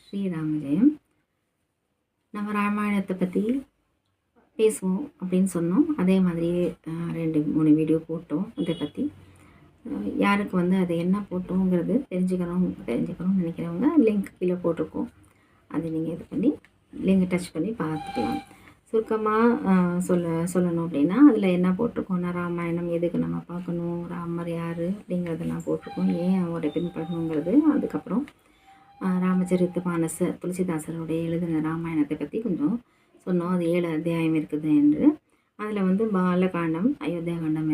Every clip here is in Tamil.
ஸ்ரீராம ஜெயம். நம்ம ராமாயணத்தை பற்றி பேசுவோம் அப்படின்னு சொன்னோம். அதே மாதிரி 2-3 வீடியோ போட்டோம். இதை பற்றி யாருக்கு அது என்ன போட்டோங்கிறது தெரிஞ்சுக்கணும்னு நினைக்கிறவங்க லிங்க் கீழே போட்டிருக்கோம். அதை நீங்கள் இது பண்ணி லிங்க் டச் பண்ணி பார்த்துக்கலாம். சுருக்கமாக சொல்லணும் அப்படின்னா அதில் என்ன போட்டிருக்கோன்னா, ராமாயணம் எதுக்கு நம்ம பார்க்கணும், ராமர் யார் அப்படிங்கிறதெல்லாம் போட்டிருக்கோம், ஏன் அவரை பின்பற்றணுங்கிறது. அதுக்கப்புறம் ராமச்சரித்த மானச துளசிதாசருடைய எழுதின ராமாயணத்தை பற்றி கொஞ்சம் சொன்னோம். அது 7 அத்தியாயம் இருக்குது என்று. அதில் பாலகாண்டம், அயோத்தியா காண்டம்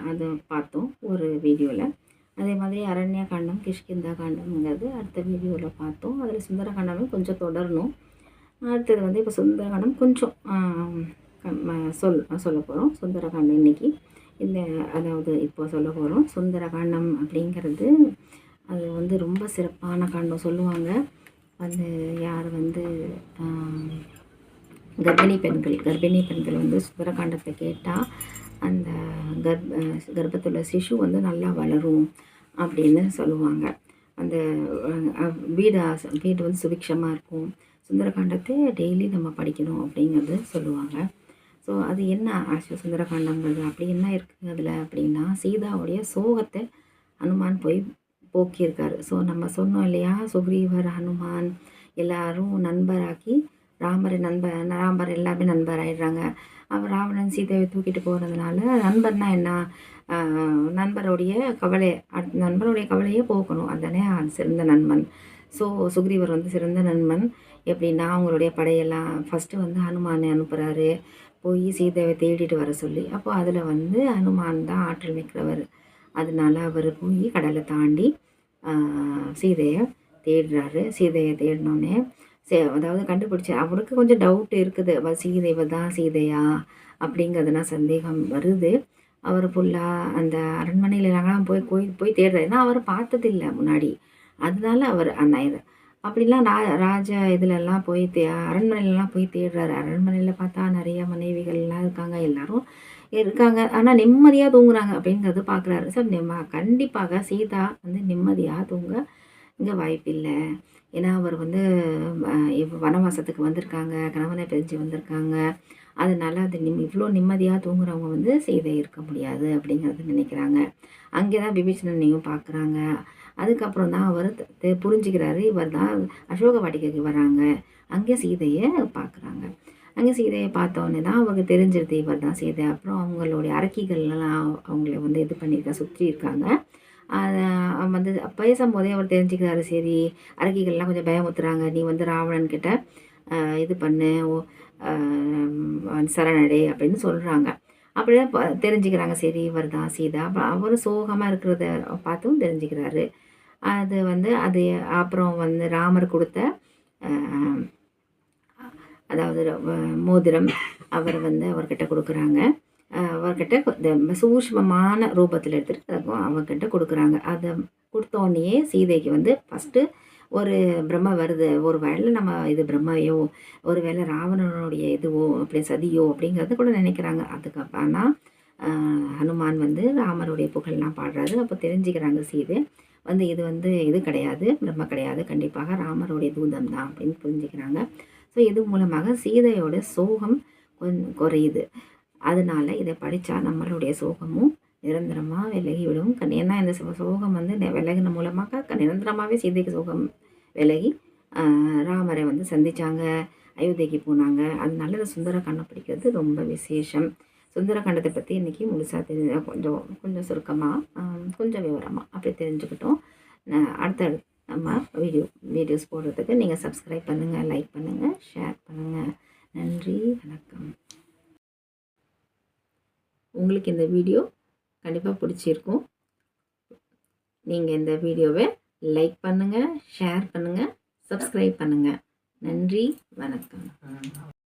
அதை பார்த்தோம் ஒரு வீடியோவில். அதே மாதிரி அரண்ய காண்டம், கிஷ்கிந்தா காண்டம்ங்கிறது அடுத்த வீடியோவில் பார்த்தோம். அதில் சுந்தரகாண்டமும் கொஞ்சம் தொடரணும். அடுத்தது இப்போ சுந்தரகாண்டம் கொஞ்சம் சொல்ல போகிறோம். சுந்தரகாண்டம் இன்றைக்கி அதாவது இப்போ சொல்ல போகிறோம். சுந்தரகாண்டம் அப்படிங்கிறது அது ரொம்ப சிறப்பான காண்டம் சொல்லுவாங்க. யார் கர்ப்பிணி பெண்கள் சுந்தரகாண்டத்தை கேட்டால் அந்த கர்ப்பத்தில் சிசு நல்லா வளரும் அப்படின்னு சொல்லுவாங்க. அந்த வீடு சுபிக்ஷமாக இருக்கும். சுந்தரகாண்டத்தை டெய்லி நம்ம படிக்கணும் அப்படிங்கிறது சொல்லுவாங்க. ஸோ அது என்ன சுந்தரகாண்டங்கிறது அப்படி என்ன இருக்குது அதில் அப்படின்னா, சீதாவுடைய சோகத்தை ஹனுமான் போய் போக்கியிருக்காரு. ஸோ நம்ம சொன்னோம் இல்லையா, சுக்ரீவர் ஹனுமான் எல்லாரும் நண்பராக்கி ராமர் எல்லாமே நண்பராகிடுறாங்க. அவர் ராவணன் சீதையை தூக்கிட்டு போகிறதுனால நண்பர்னா என்ன, நண்பருடைய கவலையே போக்கணும், அதுதானே சிறந்த நண்பன். ஸோ சுக்ரீவர் சிறந்த நண்பன். எப்படின்னா அவங்களுடைய படையெல்லாம் ஃபஸ்ட்டு ஹனுமானை அனுப்புகிறாரு போய் சீதையை தேடிட்டு வர சொல்லி. அப்போ அதில் ஹனுமான் தான் ஆற்றல் மிக்கிறவர். அதனால அவர் போய் கடலை தாண்டி சீதையை தேடுறாரு. சீதையை தேடினோடனே அதாவது கண்டுபிடிச்சி அவருக்கு கொஞ்சம் டவுட் இருக்குது, சீதையா அப்படிங்கிறதுனா சந்தேகம் வருது. அவர் ஃபுல்லாக அந்த அரண்மனையிலலாம் போய் தேடுறாரு. ஏன்னா அவர் பார்த்ததில்லை முன்னாடி. அதனால அவர் அப்படிலாம் ராஜ இதிலெல்லாம் போய் அரண்மனையிலலாம் போய் தேடுறாரு. அரண்மனையில் பார்த்தா நிறைய மனைவிகள்லாம் இருக்காங்க, எல்லாரும் இருக்காங்க, ஆனால் நிம்மதியாக தூங்குறாங்க அப்படிங்கிறது பார்க்குறாரு. சார் கண்டிப்பாக சீதா நிம்மதியாக தூங்க இங்கே வாய்ப்பில்லை. ஏன்னா அவர் வனவாசத்துக்கு வந்திருக்காங்க, கணவனை பிரிஞ்சு வந்திருக்காங்க. அதனால் இவ்வளோ நிம்மதியாக தூங்குறவங்க சீதை இருக்க முடியாது அப்படிங்கிறது நினைக்கிறாங்க. அங்கே தான் விபீஷணனையும் பார்க்குறாங்க. அதுக்கப்புறம் தான் அவர் புரிஞ்சுக்கிறாரு, இவர் தான் அசோக வாட்டிகைக்கு வராங்க. அங்கே சீதையை பார்க்குறாங்க. அங்கே சீதையை பார்த்தோன்னே தான் அவருக்கு தெரிஞ்சிருது இவர் தான் சீதை. அப்புறம் அவங்களுடைய அரக்கிகள்லாம் அவங்கள இது பண்ணியிருக்கா, சுற்றி இருக்காங்க. அதை பேசும்போதே அவர் தெரிஞ்சுக்கிறாரு. சரி, அரக்கிகள்லாம் கொஞ்சம் பயமுத்துறாங்க, நீ ராவணன்கிட்ட இது பண்ணு, சரணடை அப்படின்னு சொல்கிறாங்க. அப்படிதான் தெரிஞ்சுக்கிறாங்க. சரி, இவர் தான் சீதா. அப்புறம் அவர் சோகமாக இருக்கிறத பார்த்தும் தெரிஞ்சுக்கிறாரு. அது அது அப்புறம் ராமர் கொடுத்த அதாவது மோதிரம் அவர் அவர்கிட்ட கொடுக்குறாங்க. அவர்கிட்ட சூஷ்மமான ரூபத்தில் எடுத்துகிட்டு அவர்கிட்ட கொடுக்குறாங்க. அதை கொடுத்தோடனே சீதைக்கு ஃபஸ்ட்டு ஒரு பிரம்மை வருது. ஒரு வேளை நம்ம இது பிரம்மையோ, ஒரு வேளை ராவணனுடைய இதுவோ அப்படி சதியோ அப்படிங்கிறத கூட நினைக்கிறாங்க. அதுக்கப்புறம் ஹனுமான் ராமருடைய புகழ்லாம் பாடுறாரு. அப்போ தெரிஞ்சுக்கிறாங்க சீதை இது கிடையாது, பிரம்ம கிடையாது, கண்டிப்பாக ராமருடைய தூதம் தான் அப்படின்னு புரிஞ்சுக்கிறாங்க. ஸோ இது மூலமாக சீதையோட சோகம் கொஞ்சம் குறையுது. அதனால இதை படித்தா நம்மளுடைய சோகமும் நிரந்தரமாக விலகிவிடும். ஏன்னா இந்த சோகம் விலகின மூலமாக நிரந்தரமாகவே சீதைக்கு சோகம் விலகி ராமரை சந்தித்தாங்க, அயோத்தியைக்கு போனாங்க. அதனால இந்த சுந்தரகாண்டம் படிக்கிறது ரொம்ப விசேஷம். சுந்தரகாண்டத்தை பற்றி இன்றைக்கி முழுசாக கொஞ்சம் சுருக்கமாக கொஞ்சம் விவரமாக அப்படி தெரிஞ்சுக்கிட்டோம். அடுத்த நம்ம வீடியோஸ் போடுறதுக்கு நீங்கள் சப்ஸ்கிரைப் பண்ணுங்கள், லைக் பண்ணுங்கள், ஷேர் பண்ணுங்கள். நன்றி, வணக்கம். உங்களுக்கு இந்த வீடியோ கண்டிப்பாக பிடிச்சிருக்கும். நீங்கள் இந்த வீடியோவை லைக் பண்ணுங்கள், ஷேர் பண்ணுங்கள், சப்ஸ்கிரைப் பண்ணுங்கள். நன்றி, வணக்கம்.